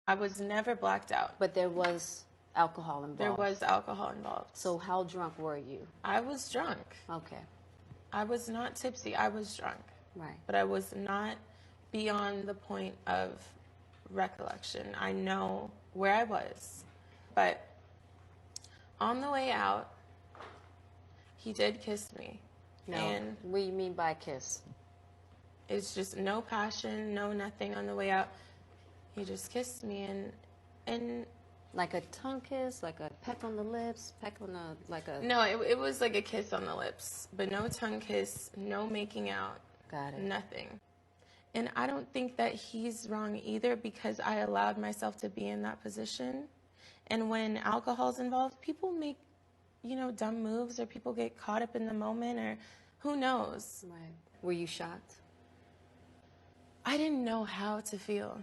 I was never blacked out. But there was alcohol involved. There was alcohol involved. So how drunk were you? I was drunk. Okay. I was not tipsy. I was drunk. Right. But I was not beyond the point of recollection. I know where I was. But on the way out, he did kiss me. No. And what do you mean by kiss? it's just no passion, no nothing on the way out. He just kissed me and Like a tongue kiss, like a peck on the lips, peck on the, like a... no, it was like a kiss on the lips, but no tongue kiss, no making out. Got it. Nothing. And I don't think that he's wrong either, because I allowed myself to be in that position. And when alcohol's involved, people make, dumb moves, or people get caught up in the moment, or who knows. Right. Were you shocked? I didn't know how to feel.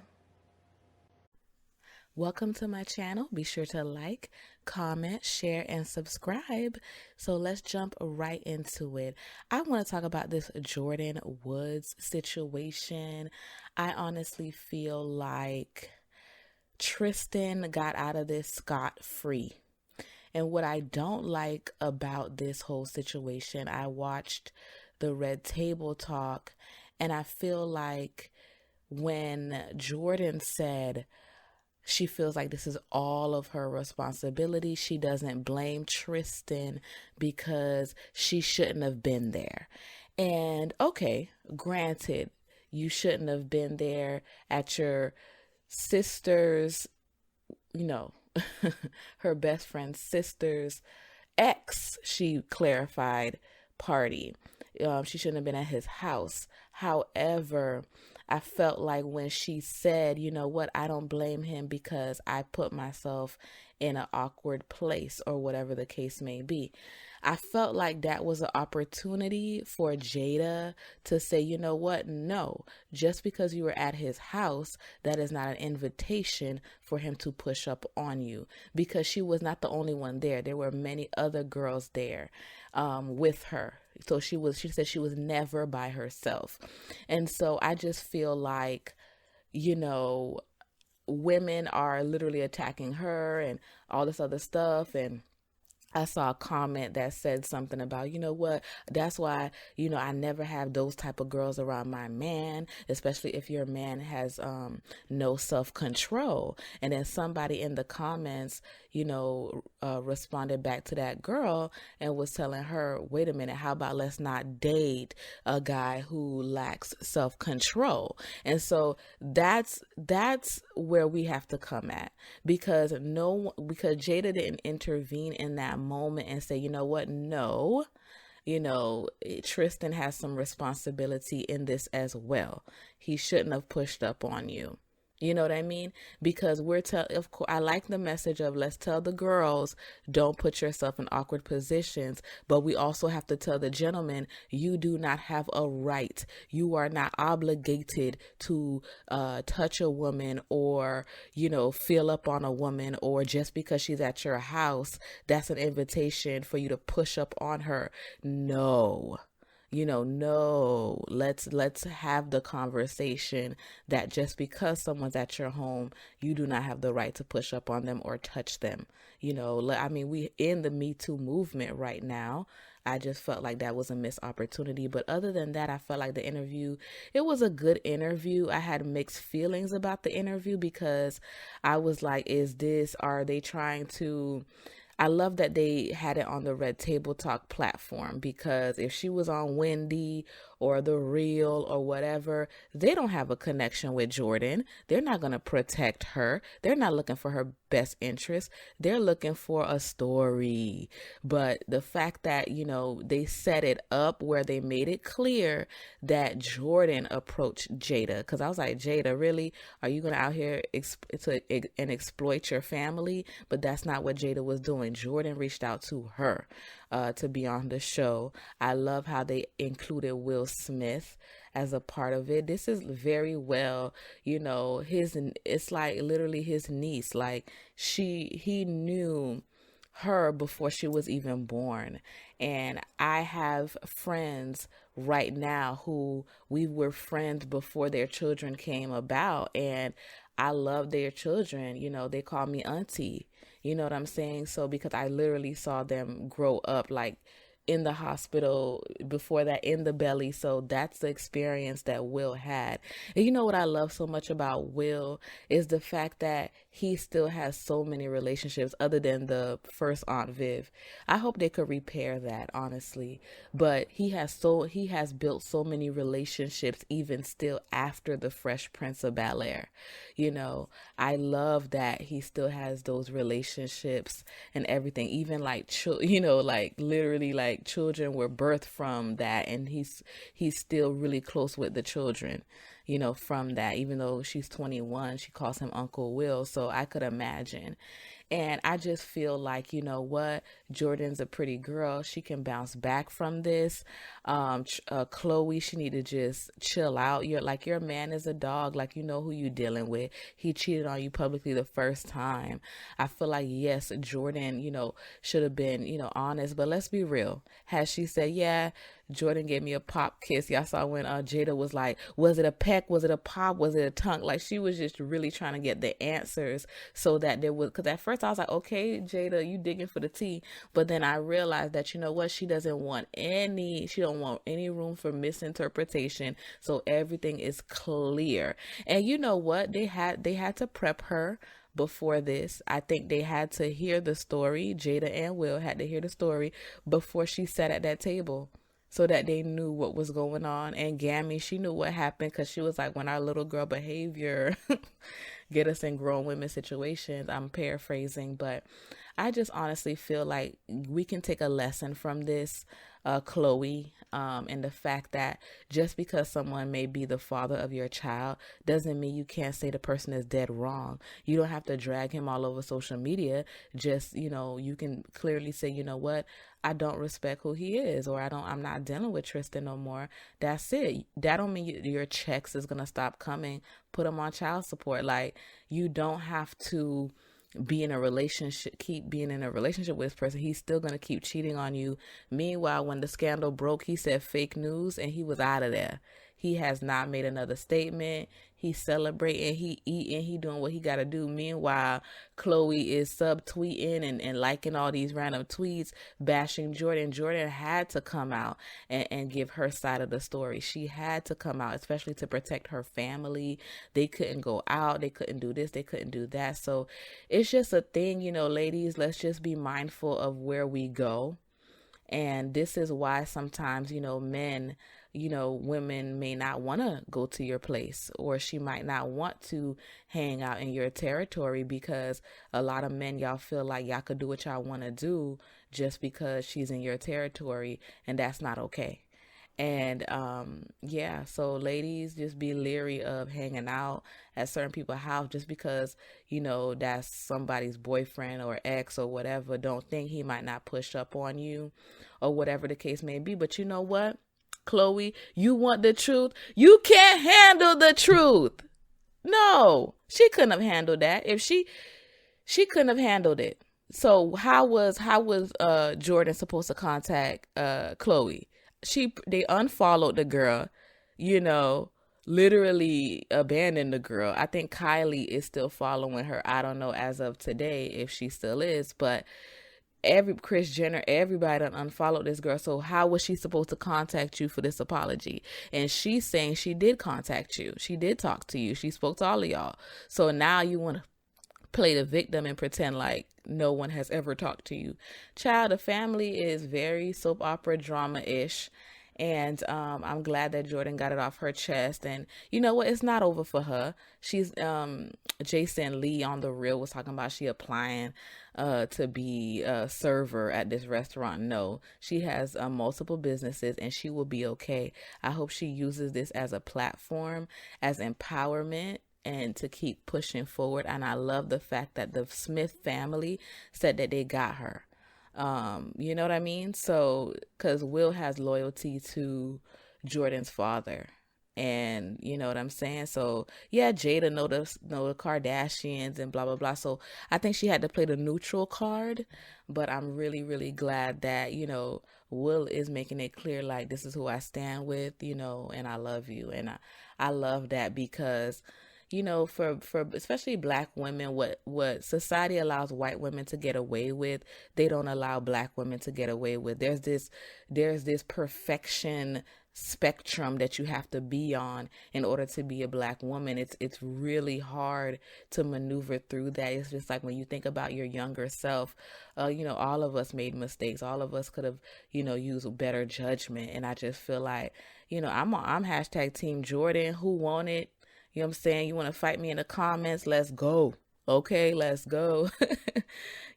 Welcome to my channel. Be sure to like, comment, share, and subscribe. So let's jump right into it. I want to talk about this Jordyn Woods situation. I honestly feel like Tristan got out of this scot-free. And what I don't like about this whole situation, I watched the Red Table Talk, and I feel like when Jordyn said she feels like this is all of her responsibility, she doesn't blame Tristan because she shouldn't have been there. And okay, granted, you shouldn't have been there at your sister's, her best friend's sister's ex, she clarified, party. She shouldn't have been at his house. However, I felt like when she said, you know what, I don't blame him because I put myself in an awkward place, or whatever the case may be, I felt like that was an opportunity for Jada to say, you know what, no, just because you were at his house, that is not an invitation for him to push up on you, because she was not the only one there. There were many other girls there with her. So she said she was never by herself. And so I just feel like, women are literally attacking her and all this other stuff. And I saw a comment that said something about, you know what, that's why, I never have those type of girls around my man, especially if your man has no self-control. And then somebody in the comments, responded back to that girl and was telling her, wait a minute, how about let's not date a guy who lacks self-control? And so that's where we have to come at, because Jada didn't intervene in that moment and say, you know what, no, Tristan has some responsibility in this as well. He shouldn't have pushed up on you. You know what I mean? Because of course, I like the message of let's tell the girls, don't put yourself in awkward positions. But we also have to tell the gentlemen, you do not have a right. You are not obligated to touch a woman or, feel up on a woman, or just because she's at your house, that's an invitation for you to push up on her. No. No, let's have the conversation that just because someone's at your home, you do not have the right to push up on them or touch them. We in the Me Too movement right now. I just felt like that was a missed opportunity. But other than that, I felt like the interview, it was a good interview. I had mixed feelings about the interview because I was like, are they trying to... I love that they had it on the Red Table Talk platform, because if she was on Wendy or The Real or whatever, they don't have a connection with Jordyn. They're not going to protect her. They're not looking for her best interest. They're looking for a story. But the fact that, they set it up where they made it clear that Jordyn approached Jada, because I was like, Jada, really? Are you going to out here and exploit your family? But that's not what Jada was doing. Jordyn reached out to her to be on the show. I love how they included Will Smith as a part of it. This is very well, it's like literally his niece. Like he knew her before she was even born. And I have friends right now who we were friends before their children came about, and I love their children. You know, they call me auntie. You know what I'm saying? So because I literally saw them grow up like in the hospital, before that in the belly. So that's the experience that Will had. And you know what I love so much about Will is the fact that he still has so many relationships other than the first Aunt Viv. I hope they could repair that, honestly. But he has built so many relationships even still after the Fresh Prince of Bel-Air. You know, I love that he still has those relationships and everything. Even like you know, like literally like children were birthed from that, and he's still really close with the children, you know, from that. Even though she's 21, she calls him Uncle Will. So I could imagine. And I just feel like, you know what, Jordyn's a pretty girl. She can bounce back from this. Chloe, she need to just chill out. Your man is a dog. Like, you know who you dealing with. He cheated on you publicly the first time. I feel like, yes, Jordyn, you know, should have been, you know, honest. But let's be real. Has she said, yeah, Jordyn gave me a pop kiss? Y'all saw when Jada was like, was it a peck? Was it a pop? Was it a tongue? Like, she was just really trying to get the answers so that there was, because at first I was like, okay, Jada, you digging for the tea. But then I realized that, you know what, she don't want any room for misinterpretation. So everything is clear. And you know what? They had to prep her before this. I think they had to hear the story. Jada and Will had to hear the story before she sat at that table, so that they knew what was going on. And Gammy, she knew what happened, because she was like, when our little girl behavior get us in grown women situations. I'm paraphrasing, but I just honestly feel like we can take a lesson from this, Chloe, and the fact that just because someone may be the father of your child doesn't mean you can't say the person is dead wrong. You don't have to drag him all over social media. Just, you know, you can clearly say, you know what, I don't respect who he is, or I'm not dealing with Tristan no more. That's it. That don't mean your checks is going to stop coming. Put him on child support. Like, you don't have to be in a relationship, keep being in a relationship with this person. He's still going to keep cheating on you. Meanwhile, when the scandal broke, he said fake news and he was out of there. He has not made another statement. He's celebrating, he eating, he doing what he got to do. Meanwhile, Chloe is subtweeting and liking all these random tweets, bashing Jordyn. Jordyn had to come out and give her side of the story. She had to come out, especially to protect her family. They couldn't go out. They couldn't do this. They couldn't do that. So it's just a thing, you know, ladies, let's just be mindful of where we go. And this is why sometimes, you know, men, you know, women may not want to go to your place, or she might not want to hang out in your territory, because a lot of men, y'all feel like y'all could do what y'all want to do just because she's in your territory, and that's not okay. And yeah, so ladies, just be leery of hanging out at certain people's house just because, you know, that's somebody's boyfriend or ex or whatever. Don't think he might not push up on you or whatever the case may be. But you know what, Chloe, you want the truth? You can't handle the truth. No, she couldn't have handled that. If she couldn't have handled it. So how was Jordyn supposed to contact Chloe? They unfollowed the girl, you know, literally abandoned the girl. I think Kylie is still following her. I don't know as of today if she still is, but Kris Jenner, everybody done unfollowed this girl. So how was she supposed to contact you for this apology? And she's saying she did contact you. She did talk to you. She spoke to all of y'all. So now you want to play the victim and pretend like no one has ever talked to you. Child, the family is very soap opera drama-ish. And I'm glad that Jordyn got it off her chest. And you know what? It's not over for her. She's Jason Lee on The Real was talking about she applying to be a server at this restaurant. No, she has multiple businesses and she will be okay. I hope she uses this as a platform, as empowerment, and to keep pushing forward. And I love the fact that the Smith family said that they got her. You know what I mean? So, because Will has loyalty to Jordyn's father. And you know what I'm saying? So yeah, Jada know the Kardashians and blah blah blah. So I think she had to play the neutral card. But I'm really, really glad that, you know, Will is making it clear, like, this is who I stand with, you know, and I love you. And I love that because, you know, for especially black women, what society allows white women to get away with, they don't allow black women to get away with. There's this perfection spectrum that you have to be on in order to be a black woman. It's really hard to maneuver through that. It's just like when you think about your younger self, you know, all of us made mistakes. All of us could have, you know, used better judgment. And I just feel like, you know, I'm hashtag Team Jordyn. Who won it? You know what I'm saying? You want to fight me in the comments? Let's go. Okay, let's go.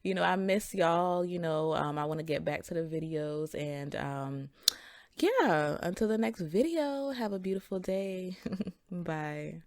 You know, I miss y'all. You know, I want to get back to the videos. And yeah, until the next video, have a beautiful day. Bye.